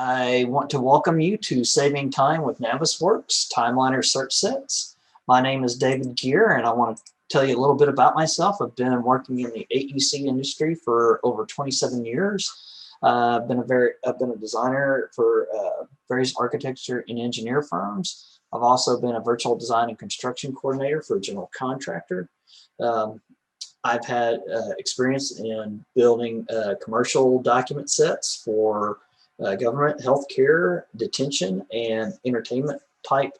I want to welcome you to Saving Time with Navisworks TimeLiner Search Sets. My name is David Gear, and I want to tell you a little bit about myself. I've been working in the AEC industry for over 27 years. I've been a designer for various architecture and engineer firms. I've also been a virtual design and construction coordinator for a general contractor. I've had experience in building commercial document sets for government, healthcare, detention, and entertainment type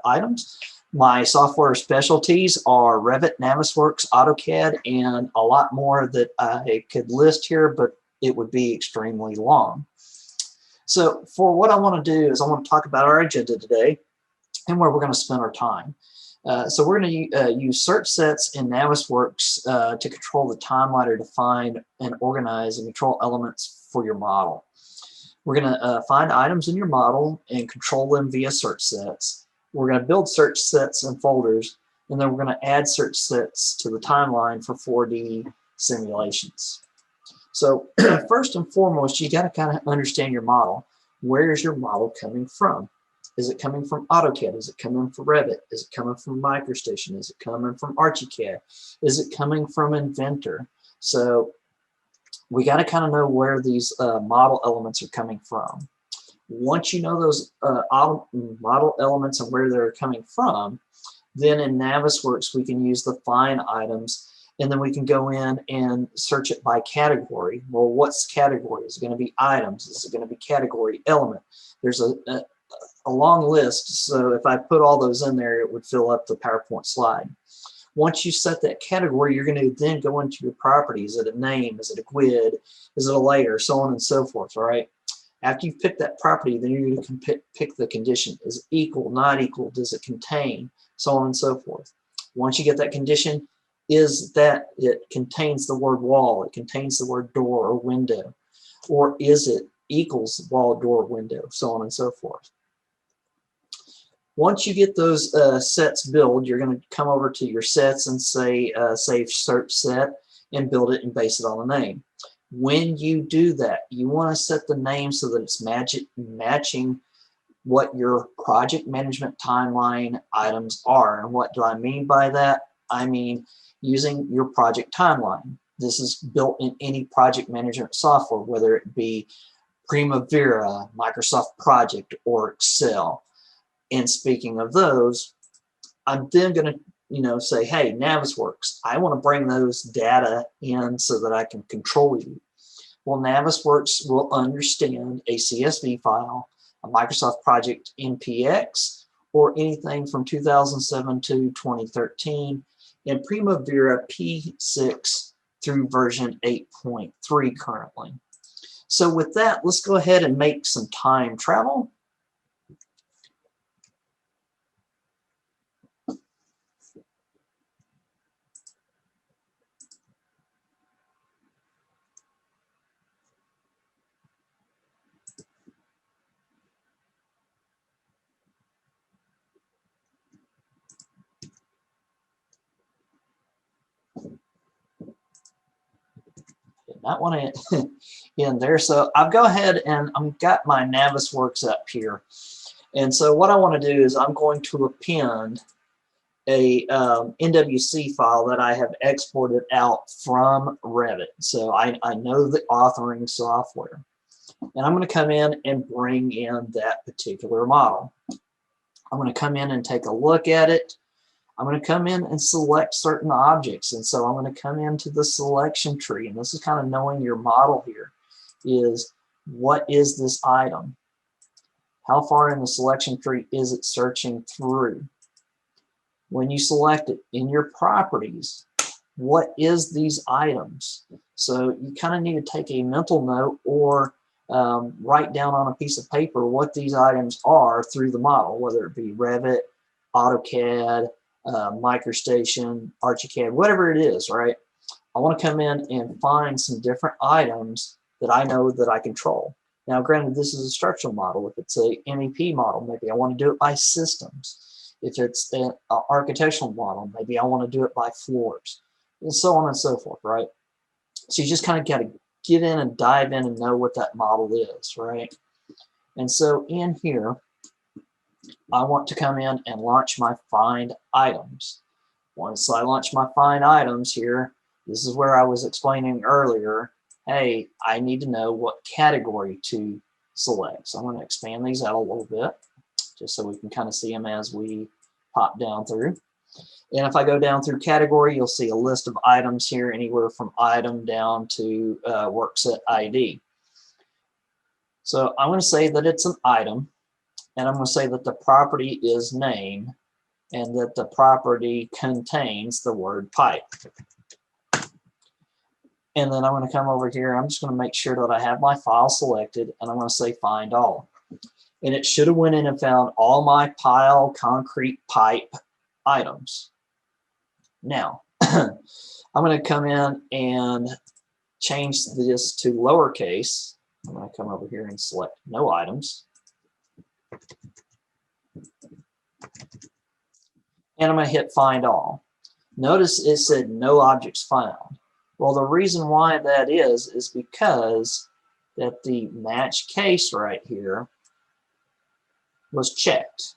items. My software specialties are Revit, Navisworks, AutoCAD, and a lot more that I could list here, but it would be extremely long. So for what I want to do is I want to talk about our agenda today and where we're going to spend our time. So we're going to use search sets in Navisworks to control the TimeLiner to find and organize and control elements for your model. We're going to find items in your model and control them via search sets. We're going to build search sets and folders, and then we're going to add search sets to the timeline for 4D simulations. So first and foremost, you got to kind of understand your model. Where is your model coming from? Is it coming from AutoCAD? Is it coming from Revit? Is it coming from MicroStation? Is it coming from ArchiCAD? Is it coming from Inventor? So we got to kind of know where these model elements are coming from. Once you know those model elements and where they're coming from, then in Navisworks we can use the find items, and then we can go in and search it by category. Well, what's category? Is it going to be items? Is it going to be category element? There's a long list, so if I put all those in there, it would fill up the PowerPoint slide. Once you set that category, you're going to then go into your property. Is it a name? Is it a GUID? Is it a layer? So on and so forth, all right? After you've picked that property, then you're going to pick the condition. Is it equal, not equal? Does it contain? So on and so forth. Once you get that condition, is that it contains the word wall, it contains the word door or window, or is it equals wall, door, window, so on and so forth. Once you get those sets built, you're going to come over to your sets and say save search set and build it and base it on the name. When you do that, you want to set the name so that it's matching what your project management timeline items are. And what do I mean by that? I mean using your project timeline. This is built in any project management software, whether it be Primavera, Microsoft Project, or Excel. And speaking of those, I'm then going to say, hey, Navisworks, I want to bring those data in so that I can control you. Well, Navisworks will understand a CSV file, a Microsoft Project NPX, or anything from 2007 to 2013, and Primavera P6 through version 8.3 currently. So with that, let's go ahead and make some time travel. Not want to in there. So I'll go ahead and I've got my Navisworks up here. And so what I want to do is I'm going to append a NWC file that I have exported out from Revit. So I know the authoring software. And I'm going to come in and bring in that particular model. I'm going to come in and take a look at it. I'm going to come in and select certain objects. And so I'm going to come into the selection tree. And this is kind of knowing your model here is what is this item? How far in the selection tree is it searching through? When you select it in your properties, what is these items? So you kind of need to take a mental note or write down on a piece of paper what these items are through the model, whether it be Revit, AutoCAD, MicroStation, ArchiCAD, whatever it is, right? I want to come in and find some different items that I know that I control. Now, granted, this is a structural model. If it's a MEP model, maybe I want to do it by systems. If it's an architectural model, maybe I want to do it by floors, and so on and so forth, right? So you just kind of got to get in and dive in and know what that model is, right? And so in here, I want to come in and launch my find items. Once I launch my find items here, this is where I was explaining earlier, hey, I need to know what category to select. So I'm going to expand these out a little bit just so we can kind of see them as we pop down through. And if I go down through category, you'll see a list of items here, anywhere from item down to workset ID. So I'm going to say that it's an item, and I'm going to say that the property is name, and that the property contains the word pipe. And then I'm going to come over here. I'm just going to make sure that I have my file selected, and I'm going to say find all. And it should have went in and found all my pile concrete pipe items. Now, I'm going to come in and change this to lowercase. I'm going to come over here and select no items. And I'm going to hit find all. Notice it said no objects found. Well, the reason why that is because that the match case right here was checked.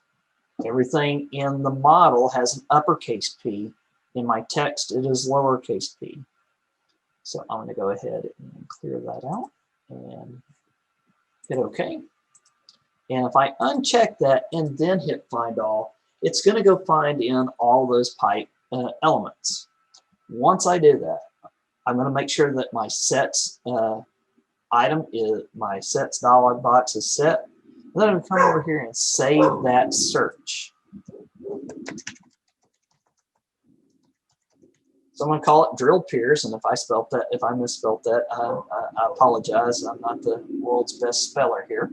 Everything in the model has an uppercase P. In my text, it is lowercase p. So I'm going to go ahead and clear that out and hit OK. And if I uncheck that and then hit find all, it's going to go find in all those pipe elements. Once I do that, I'm going to make sure that my sets my sets dialog box is set. And then I'm going to come over here and save that search. So I'm going to call it drilled piers, and if I misspelled that, I apologize. I'm not the world's best speller here.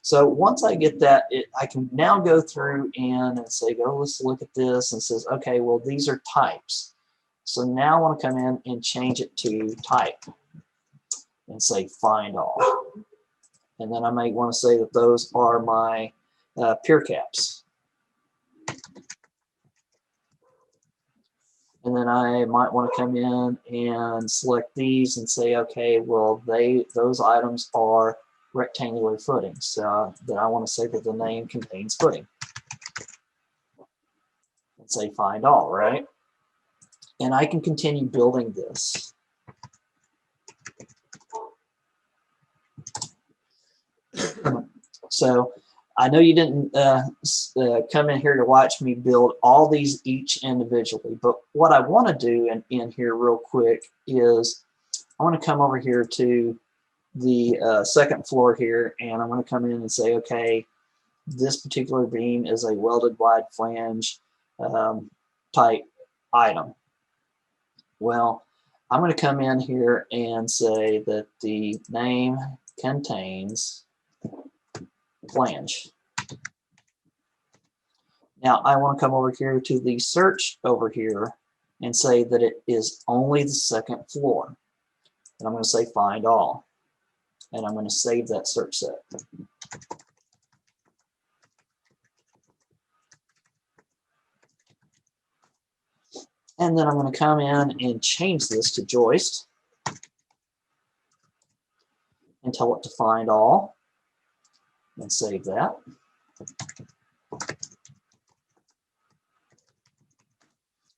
So once I get that, I can now go through and say, let's look at this, and it says, okay, well, these are types. So now I want to come in and change it to type and say find all. And then I might want to say that those are my pier caps. And then I might want to come in and select these and say, okay, well, those items are rectangular footings. So then I want to say that the name contains footing. And say find all, right? And I can continue building this. So I know you didn't come in here to watch me build all these each individually, but what I want to do in here real quick is I want to come over here to the second floor here, and I'm going to come in and say, okay, this particular beam is a welded wide flange type item. Well, I'm going to come in here and say that the name contains flange. Now I want to come over here to the search over here and say that it is only the second floor. And I'm going to say find all. And I'm going to save that search set. And then I'm going to come in and change this to joist and tell it to find all and save that.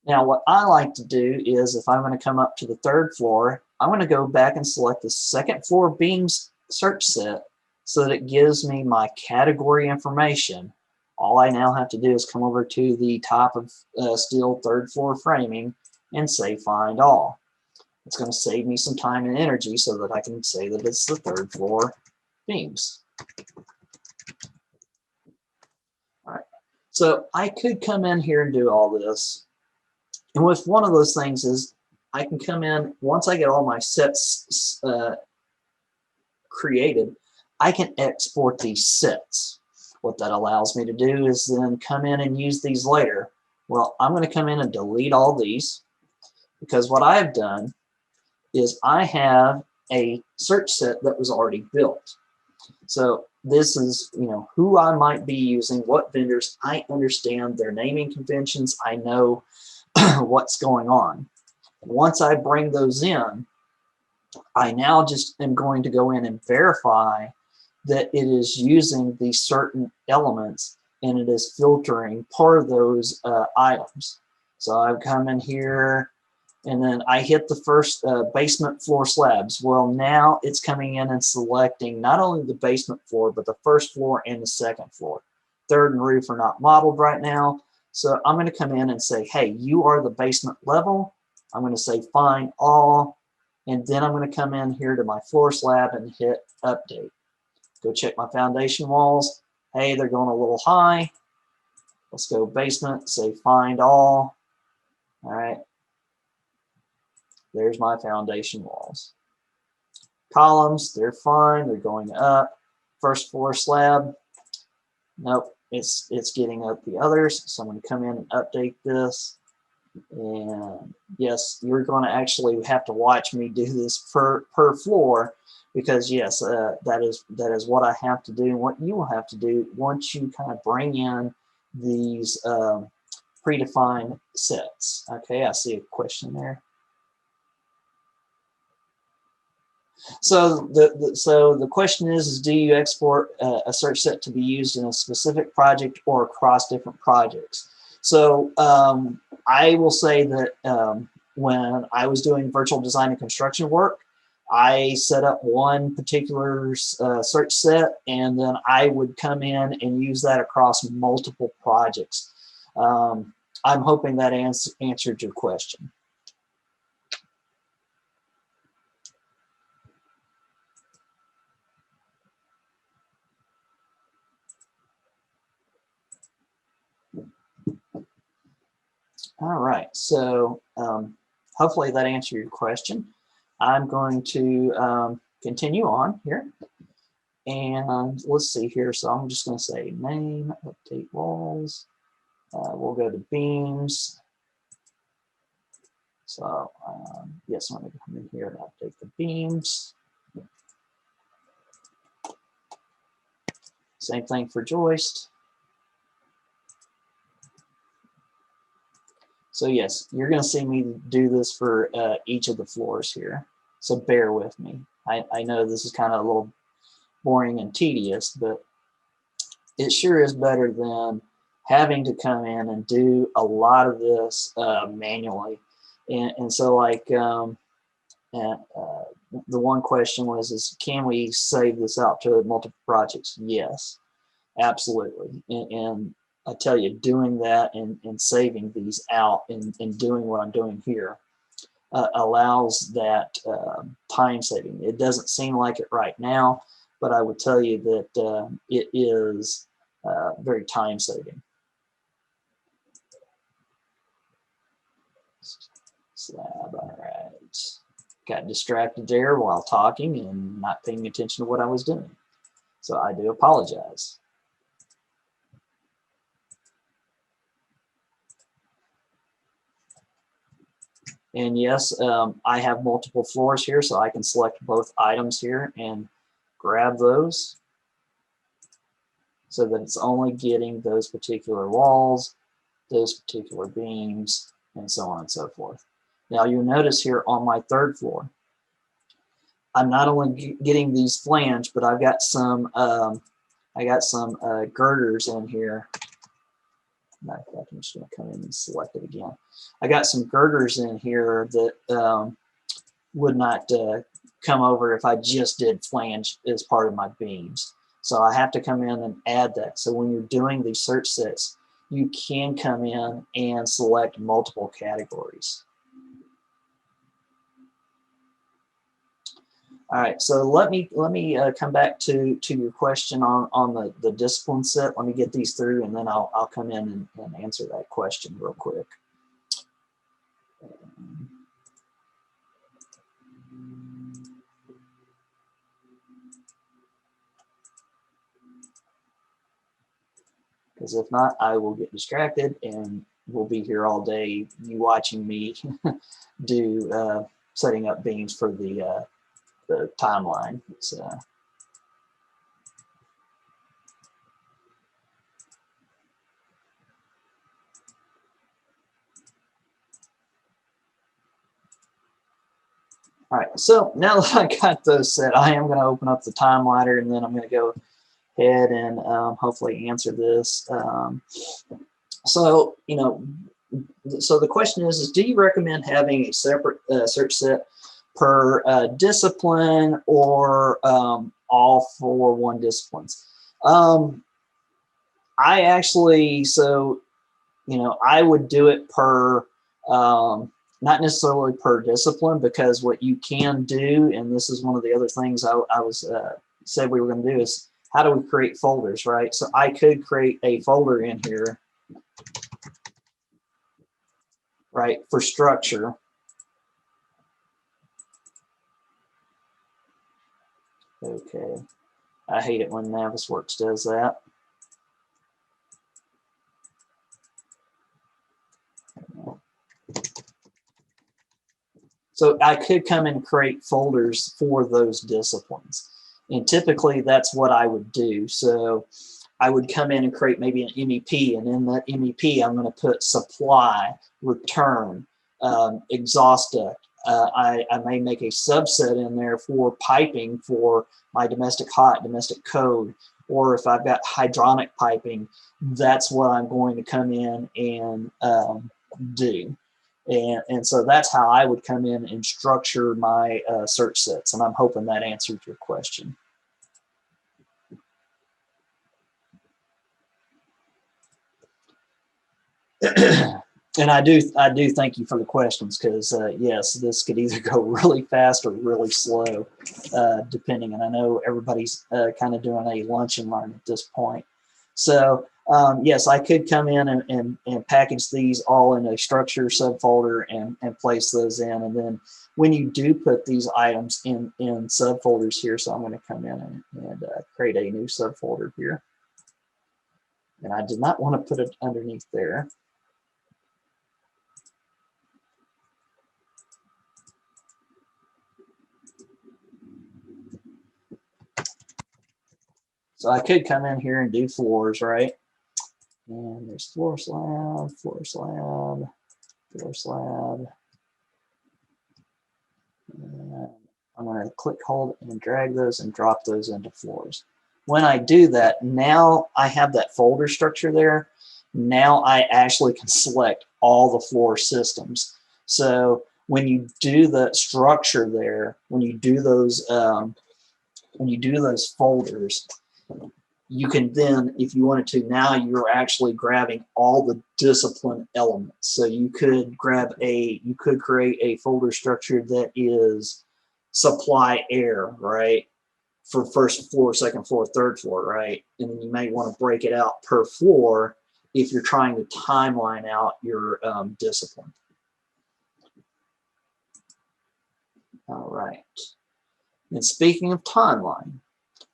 Now what I like to do is if I'm going to come up to the third floor, I'm going to go back and select the second floor beams search set so that it gives me my category information. All I now have to do is come over to the top of steel third floor framing and say find all. It's going to save me some time and energy so that I can say that it's the third floor beams. All right. So I could come in here and do all this. And with one of those things is I can come in, once I get all my sets created, I can export these sets. What that allows me to do is then come in and use these later. Well, I'm going to come in and delete all these because what I've done is I have a search set that was already built. So this is, who I might be using, what vendors. I understand their naming conventions. I know what's going on. Once I bring those in, I now just am going to go in and verify that it is using these certain elements and it is filtering part of those items. So I've come in here and then I hit the first basement floor slabs. Well, now it's coming in and selecting not only the basement floor, but the first floor and the second floor. Third and roof are not modeled right now. So I'm going to come in and say, hey, you are the basement level. I'm going to say find all, and then I'm going to come in here to my floor slab and hit update. Go check my foundation walls. Hey, they're going a little high. Let's go basement, say find all. All right. There's my foundation walls. Columns, they're fine. They're going up. First floor slab. Nope, it's getting up the others. So I'm going to come in and update this. And yes, you're going to actually have to watch me do this per floor, because yes, that is what I have to do, and what you will have to do once you kind of bring in these predefined sets. Okay, I see a question there. So the question is do you export a search set to be used in a specific project or across different projects? So I will say that when I was doing virtual design and construction work, I set up one particular search set, and then I would come in and use that across multiple projects. I'm hoping that answered your question. All right, so hopefully that answered your question. I'm going to continue on here, and let's see here. So I'm just going to say name, update walls. We'll go to beams. So yes, I'm going to come in here and update the beams. Same thing for joist. So yes, you're going to see me do this for each of the floors here. So bear with me. I know this is kind of a little boring and tedious, but it sure is better than having to come in and do a lot of this manually. And so like the one question was, can we save this out to multiple projects? Yes, absolutely. And I tell you, doing that and saving these out and doing what I'm doing here allows that time saving. It doesn't seem like it right now, but I would tell you that it is very time saving. Slab, all right. Got distracted there while talking and not paying attention to what I was doing. So I do apologize. And yes, I have multiple floors here, so I can select both items here and grab those so that it's only getting those particular walls, those particular beams, and so on and so forth. Now you'll notice here on my third floor, I'm not only getting these flange, but I've got some girders in here. Matter of fact, I'm just going to come in and select it again. I got some girders in here that would not come over if I just did flange as part of my beams. So I have to come in and add that. So when you're doing these search sets, you can come in and select multiple categories. All right, so let me come back to your question on the discipline set. Let me get these through, and then I'll come in and answer that question real quick. Because if not, I will get distracted, and we'll be here all day. You watching me do setting up beams for the timeline. All right, so now that I got those set, I am going to open up the TimeLiner, and then I'm going to go ahead and hopefully answer this. So, so the question is do you recommend having a separate search set per discipline, or all for one disciplines? I actually, I would do it per, not necessarily per discipline, because what you can do, and this is one of the other things I was said we were going to do, is how do we create folders, right? So I could create a folder in here, right, for structure. Okay, I hate it when Navisworks does that. So I could come and create folders for those disciplines. And typically that's what I would do. So I would come in and create maybe an MEP, and in that MEP I'm going to put supply, return, exhaust duct. I may make a subset in there for piping for my domestic hot, domestic code, or if I've got hydronic piping, that's what I'm going to come in and do. And so that's how I would come in and structure my search sets. And I'm hoping that answered your question. And I do thank you for the questions, because yes, this could either go really fast or really slow, depending. And I know everybody's kind of doing a lunch and learn at this point. So yes, I could come in and package these all in a structure subfolder and place those in. And then when you do put these items in subfolders here, so I'm going to come in and create a new subfolder here. And I did not want to put it underneath there. So I could come in here and do floors, right? And there's floor slab, floor slab, floor slab. And I'm going to click, hold, and drag those and drop those into floors. When I do that, now I have that folder structure there. Now I actually can select all the floor systems. So when you do the structure there, when you do those folders, you can then, if you wanted to, now you're actually grabbing all the discipline elements. So you could create a folder structure that is supply air, right? For first floor, second floor, third floor, right? And then you may want to break it out per floor if you're trying to timeline out your discipline. All right. And speaking of timeline,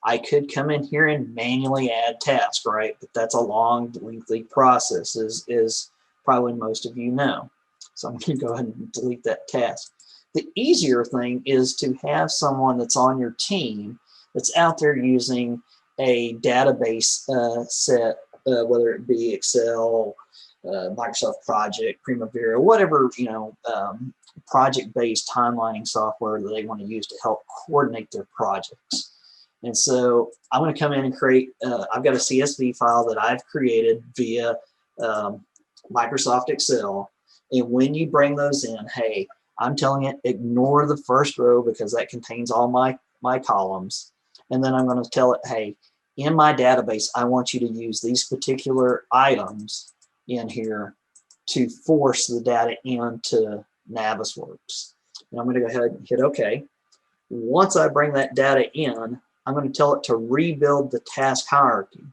I could come in here and manually add tasks, right? But that's a long, lengthy process, is probably most of you know. So I'm going to go ahead and delete that task. The easier thing is to have someone that's on your team that's out there using a database set, whether it be Excel, Microsoft Project, Primavera, whatever, project-based timelining software that they want to use to help coordinate their projects. And so I'm going to come in and create, I've got a CSV file that I've created via Microsoft Excel. And when you bring those in, hey, I'm telling it, ignore the first row because that contains all my columns. And then I'm going to tell it, hey, in my database, I want you to use these particular items in here to force the data into Navisworks. And I'm going to go ahead and hit OK. Once I bring that data in, I'm going to tell it to rebuild the task hierarchy.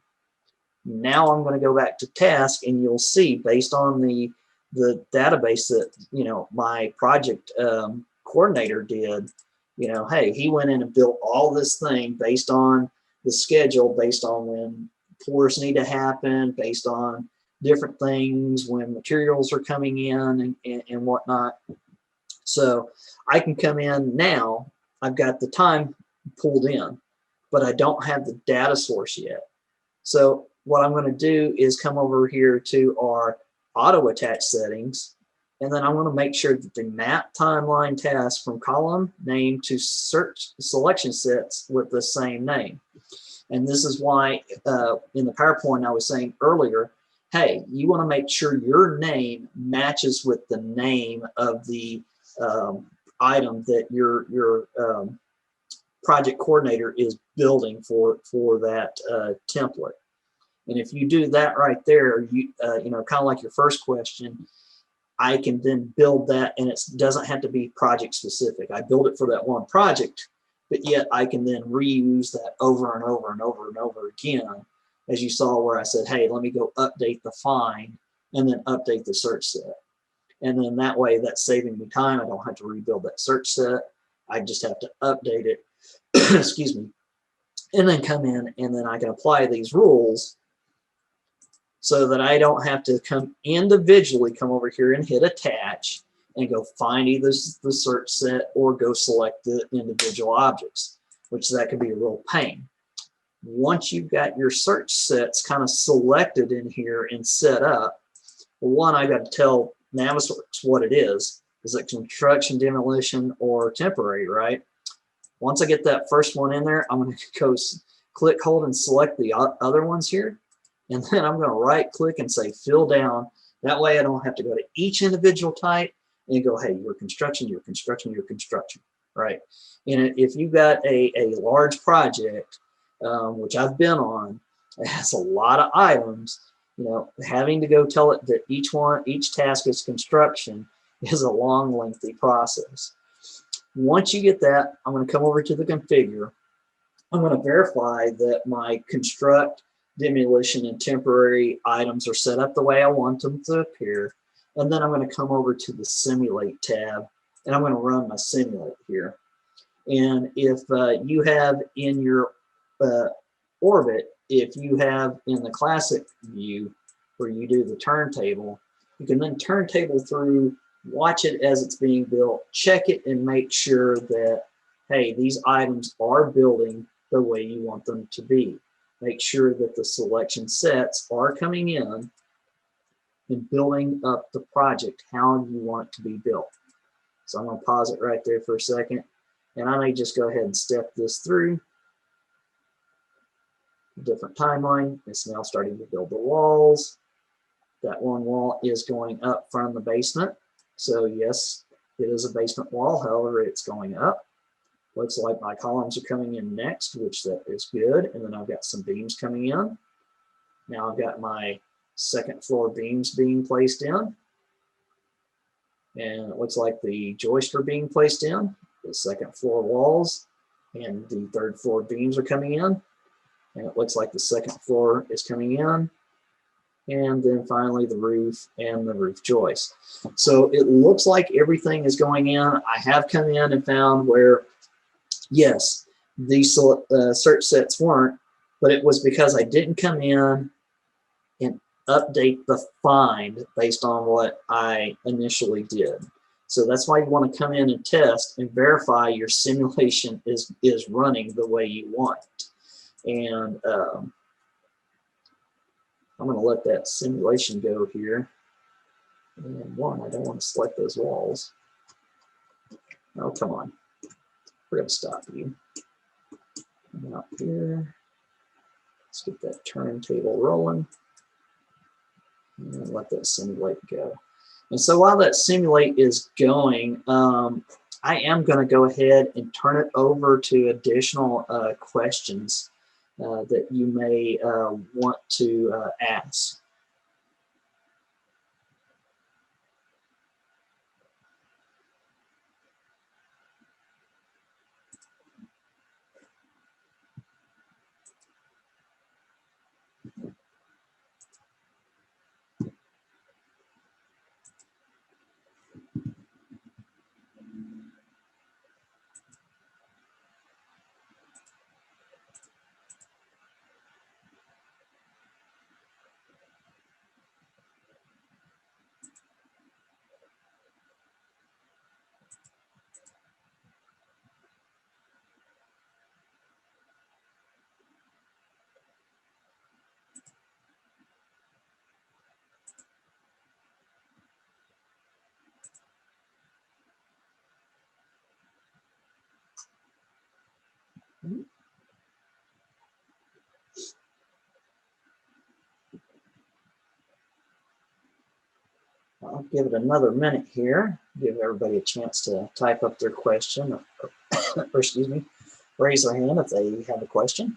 Now I'm going to go back to task, and you'll see based on the database that my project coordinator did, hey, he went in and built all this thing based on the schedule, based on when pours need to happen, based on different things, when materials are coming in and whatnot. So I can come in now, I've got the time pulled in, but I don't have the data source yet. So what I'm going to do is come over here to our auto attach settings, And then I want to make sure that the map timeline task from column name to search selection sets with the same name. And this is why in the PowerPoint I was saying earlier, hey, you want to make sure your name matches with the name of the item that your project coordinator is building for that template. And if you do that right there, you know, kind of like your first question, I can then build that, and it doesn't have to be project specific. I build it for that one project, but yet I can then reuse that over and over and over and over again, as you saw where I said, hey, let me go update the find and then update the search set. And then that way, that's saving me time. I don't have to rebuild that search set. I just have to update it, excuse me, and then come in, and then I can apply these rules so that I don't have to come individually come over here and hit attach and go find either the search set or go select the individual objects, which that could be a real pain. Once you've got your search sets kind of selected in here and set up, well, one, I got to tell Navisworks what it is. Is it construction, demolition, or temporary, right? Once I get that first one in there, I'm going to go click, hold, and select the other ones here. And then I'm going to right click and say fill down. That way I don't have to go to each individual type and go, hey, your construction, your construction, your construction, right? And if you've got a large project, which I've been on, it has a lot of items, you know, having to go tell it that each task is construction is a long, lengthy process. Once you get that, I'm going to come over to the configure. I'm going to verify that my construct, demolition, and temporary items are set up the way I want them to appear. And then I'm going to come over to the simulate tab, and I'm going to run my simulate here. And if you have in your orbit, if you have in the classic view where you do the turntable, you can then turntable through, watch it as it's being built, check it, and make sure that, hey, these items are building the way you want them to be. Make sure that the selection sets are coming in and building up the project how you want it to be built. So I'm going to pause it right there for a second, and I may just go ahead and step this through. Different timeline. It's now starting to build the walls. That one wall is going up from the basement. So yes, it is a basement wall. However, it's going up. Looks like my columns are coming in next, which that is good. And then I've got some beams coming in. Now I've got my second floor beams being placed in. And it looks like the joists are being placed in. The second floor walls and the third floor beams are coming in. And it looks like the second floor is coming in. And then finally the roof and the roof joist. So it looks like everything is going in. I have come in and found where, yes, these search sets weren't, but it was because I didn't come in and update the find based on what I initially did. So that's why you want to come in and test and verify your simulation is running the way you want it. And I'm going to let that simulation go here. And one, I don't want to select those walls. Oh, come on. We're going to stop you. Come out here. Let's get that turntable rolling. And let that simulate go. And so while that simulate is going, I am going to go ahead and turn it over to additional questions that you may want to ask. I'll give it another minute here, give everybody a chance to type up their question, or excuse me, raise their hand if they have a question.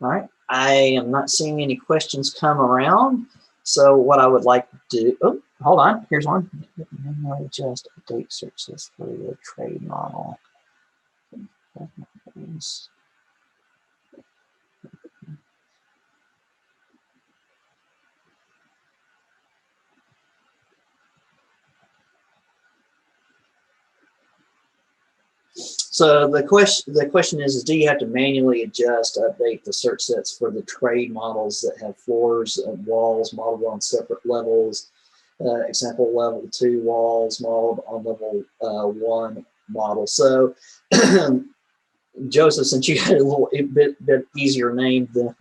All right, I am not seeing any questions come around. So what I would like to do, oh, hold on, here's one. Just update searches for the trade model. So the question is do you have to manually adjust, update the search sets for the trade models that have floors and walls modeled on separate levels? Example, level 2 walls modeled on level 1 model. So Joseph, since you had a little bit easier name than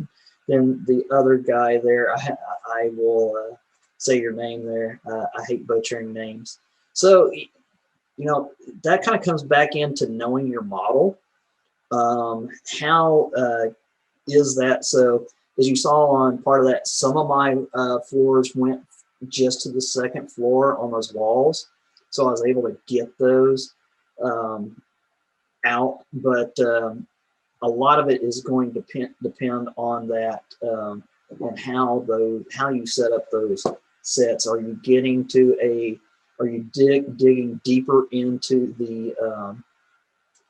the other guy there, I will say your name there. I hate butchering names. So, you know, that kind of comes back into knowing your model. How is that? So as you saw on part of that, some of my floors went just to the second floor on those walls. So I was able to get those out, but a lot of it is going to depend on that and how you set up those sets. Are you getting to are you digging deeper into the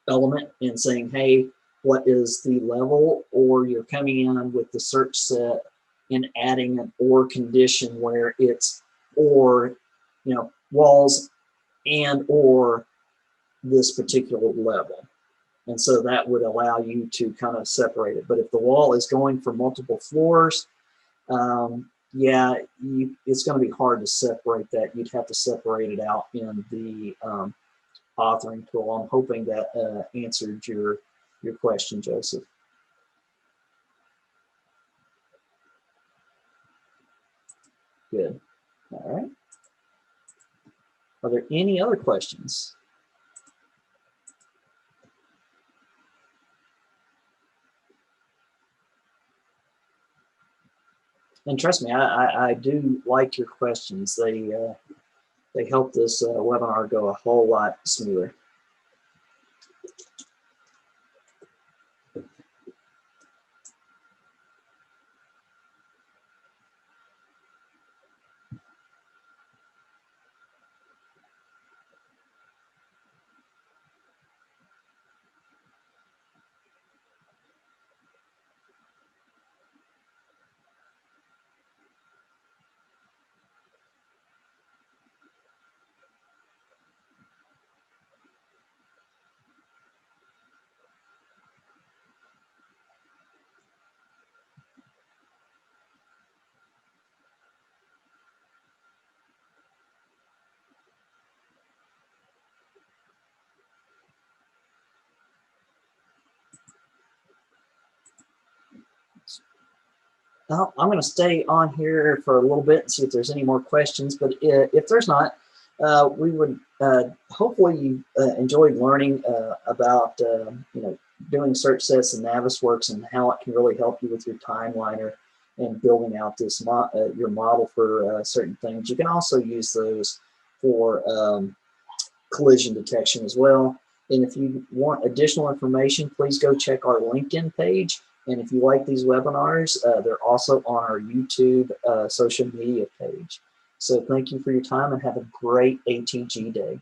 element and saying, hey, what is the level? Or you're coming in with the search set and adding an or condition where it's or, you know, walls and or this particular level. And so that would allow you to kind of separate it. But if the wall is going for multiple floors, yeah, it's going to be hard to separate that. You'd have to separate it out in the authoring tool. I'm hoping that answered your question, Joseph. Good. All right. Are there any other questions? And trust me, I do like your questions. They help this webinar go a whole lot smoother. Well, I'm going to stay on here for a little bit and see if there's any more questions. But if there's not, we would hopefully you enjoyed learning about you know, doing search sets in Navisworks and how it can really help you with your TimeLiner and building out this your model for certain things. You can also use those for collision detection as well. And if you want additional information, please go check our LinkedIn page. And if you like these webinars, they're also on our YouTube social media page. So thank you for your time and have a great ATG day.